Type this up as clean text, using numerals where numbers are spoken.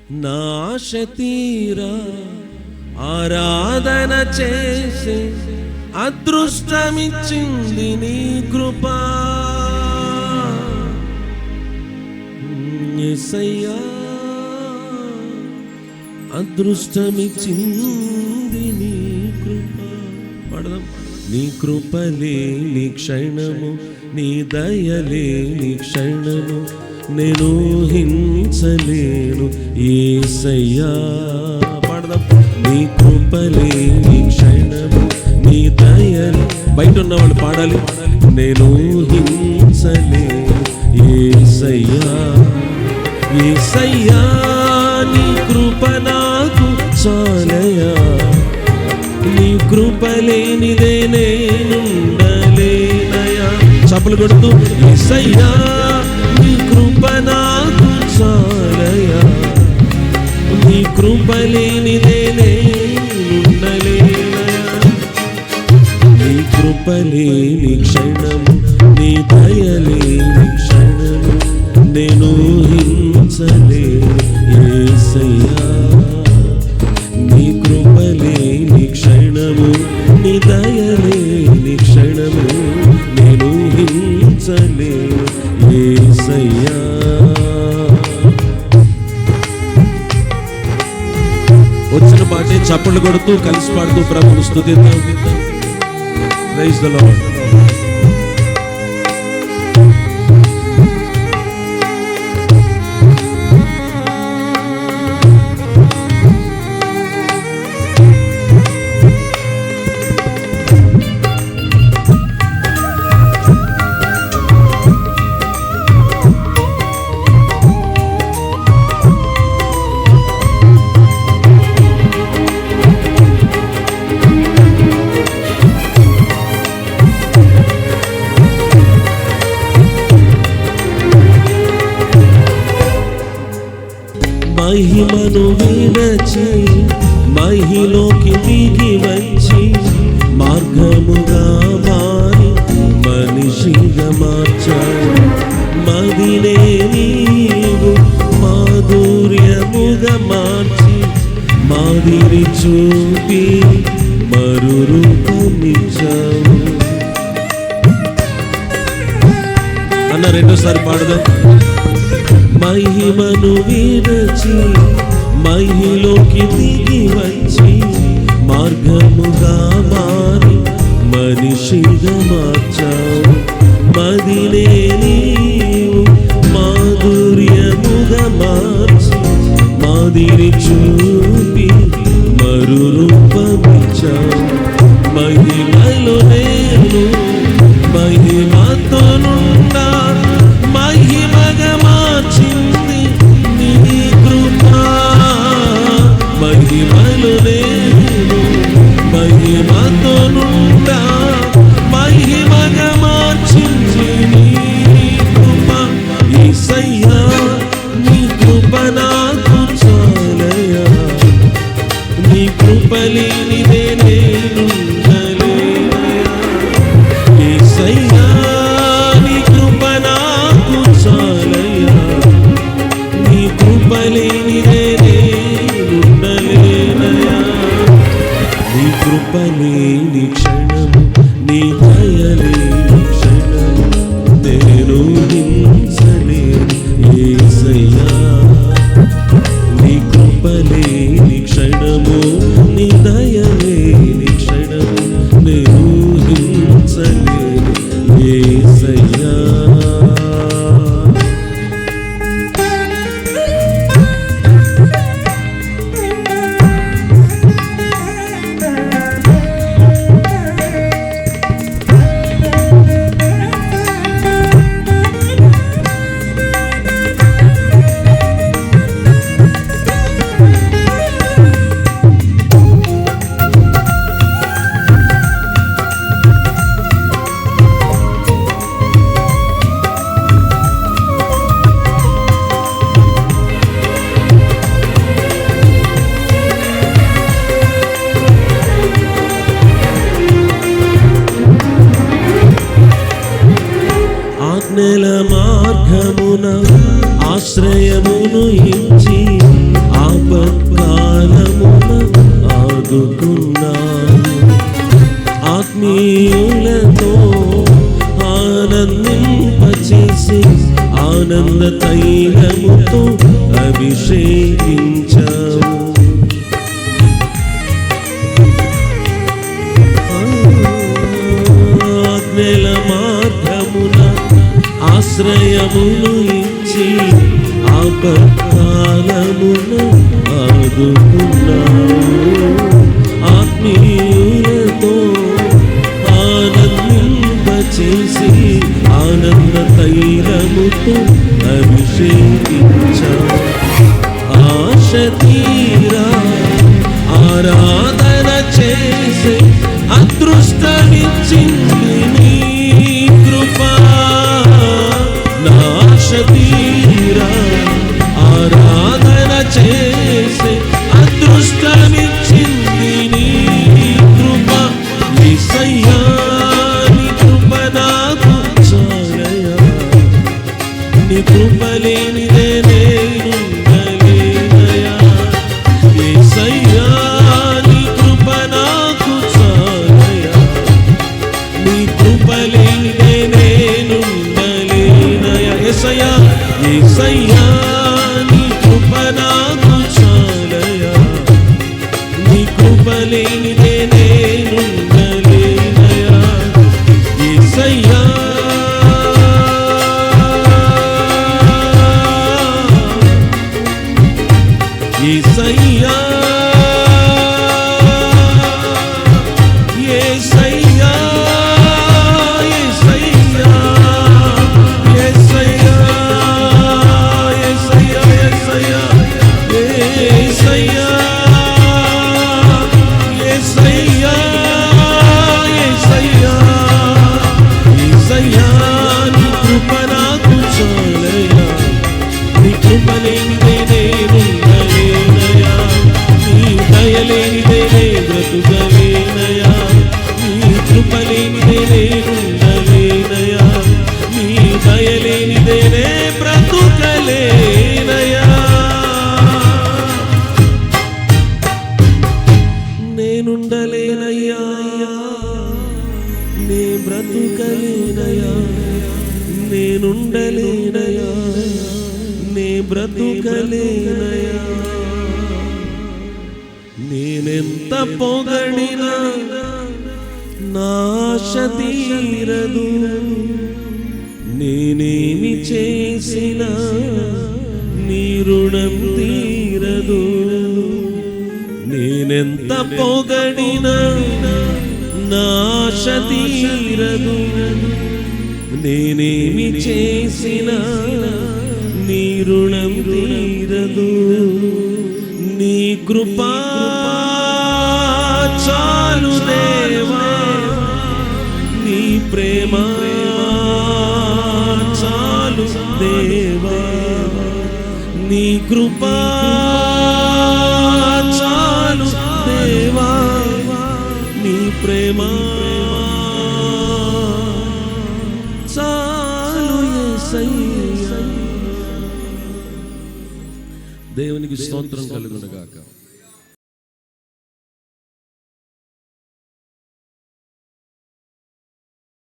నా ఆశ తీరా ఆరాధన చేసే అదృష్టమిచ్చింది నీ కృపా. యేసయ్యా అదృష్టమిచ్చింది నీ కృప. పడదాం. నీ కృపలే నీ క్షణము, నీ దయలే నీ క్షణము, నేను హింసలేను యేసయ్యా. పడదాం. నీ కృపలే నీ క్షణము, నీ దయలే. బయట ఉన్న వాళ్ళు పాడాలి. నేను హింసలేను యేసయ్యా. యేసయ్యా నీ కృప నాకు చాలయా, నీ కృప లేనిదే నేనుండలేనయా. చప్పలు కొడుతూ యేసయ్యా నీ కృప నాకు చాలయా, నీ కృప లేనిదే నేనుండలేనయా. నీ కృప లేని క్షణము, నీ దయ లేని క్షణము, నేను హింసలేను యేసయ్యా. నీ కృప లేని క్షణము, నీ దయ లేని క్షణము, నేను హింసలేను యేసయ్యా. వచ్చిన పాటే చప్పట్లు కొడుతూ కలిసి పాడుతూ ప్రభువును స్తుతిద్దాం. Praise the lord. మహిమను విడచి మహిలోకి దిగి వచ్చి, మార్గముగా మారి మనిషిగా మార్చావు. మదినే నీవు మాధుర్యముగా మార్చి, మాదిరి చూపి మరు రూపమిచ్చావు. అన్న రెండోసారి పాడదాం. మహిమను విడచి మహిలోకి దిగి వచ్చి, మార్గముగా మారి మనిషిగా మార్చావు. మదినే నీవు మాధుర్యముగా మార్చి, మాదిరి చూపి మరు రూపమిచ్చావు. మహిమలో నేను మహిమతో నుండా మహిమగా మార్చింది నీ కృపా. మహిమలో నేను మహిమతో నుండా మహిమగా మార్చింది నీ కృపా. యేసయ్యా నీ కృప నాకు చాలయా, నీ కృప లేనిదే నేనుండలేనయా. యేసయ్యా నీ కృప నాకు చాలయా, నీ కృప లేనిదే నేనుండలేనయా. నీ కృప లేని క్షణము, నీ దయ లేని క్షణము, నేను హింసలేను యేసయ్యా. నీ కృప లేని క్షణము, నీ దయ లేని క్షణము, నేను హింసలేను యేసయ్యా. ఆజ్ఞల మార్గమున ఆశ్రయమును ఇచ్చి, ఆపత్కాలమున ఆదుకున్నావు. ఆత్మీయులతో ఆనందింపచేసి ఆనంద తైలముతో అభిషేకించావు. ఆజ్ఞల మార్గమున ఆశ్రయమును ఇచ్చి ఆపత్కాలమున ఆదుకున్నావు. ఆత్మీయులతో ఆనందింపచేసి ఆనంద తైలముతో అభిషేకించావు. ఆశ తీరా ఆరాధన చేసి అదృష్టమిచ్చింది నీ కృపా. నాశ తీరా ఆరాధన చేసి అదృష్టమిచ్చింది నీ కృప. యేసయ్యా నీ కృప నాకు చాలయ్యా, నీ కృప లేనిదే నేనుండలేనయ్యా. యేసయ్యా నీ కృప నాకు చాలయ్యా, నీ కృప లేనిదే నేనుండలేనయ్యా. యేసయ్యా యేసయ్యా నీ కృప నాకు చాలయ్యా, నీ కృప లేనిదే నేనుండలేనయ్యా. యేసయ్యా యేసయ్యా యేసయ్యా యేసయ్యా యేసయ్యా యేసయ్యా యేసయ్యా యేసయ్యా యేసయ్యా యేసయ్యా యేసయ్యా నీ కృప నాకు చాలయ్యా, నీ కృప లేనిదే నేనుండలేనయ్యా. నీ దయ లేనిదే నే బ్రతుకలేనయ్యా, నీ కృప లేనిదే నేనుండలేనయ్యా. నీ దయ లేనిదే నే బ్రతుకలేనయ్యా. నేనుండలేనయ్యా, నే బ్రతుకలేనయ్యా. నేనుండలేనయ్యా, నే బ్రతుకలేనయ్యా. నేనెంత పొగడినా నా ఆశ తీరదు, నేనేమి చేసినా నీ రుణం తీరదు. నేనెంత పొగడినా నా ఆశ తీరదు, నేనేమి చేసినా నీ రుణం తీరదు. నీ కృపా చాలు దేవా, నీ ప్రేమ చాలు దేవా. నీ కృపా చాలు దేవా, నీ ప్రేమ చాలు యేసయ్యా. దేవునికి స్తోత్రం కలుగును గాక.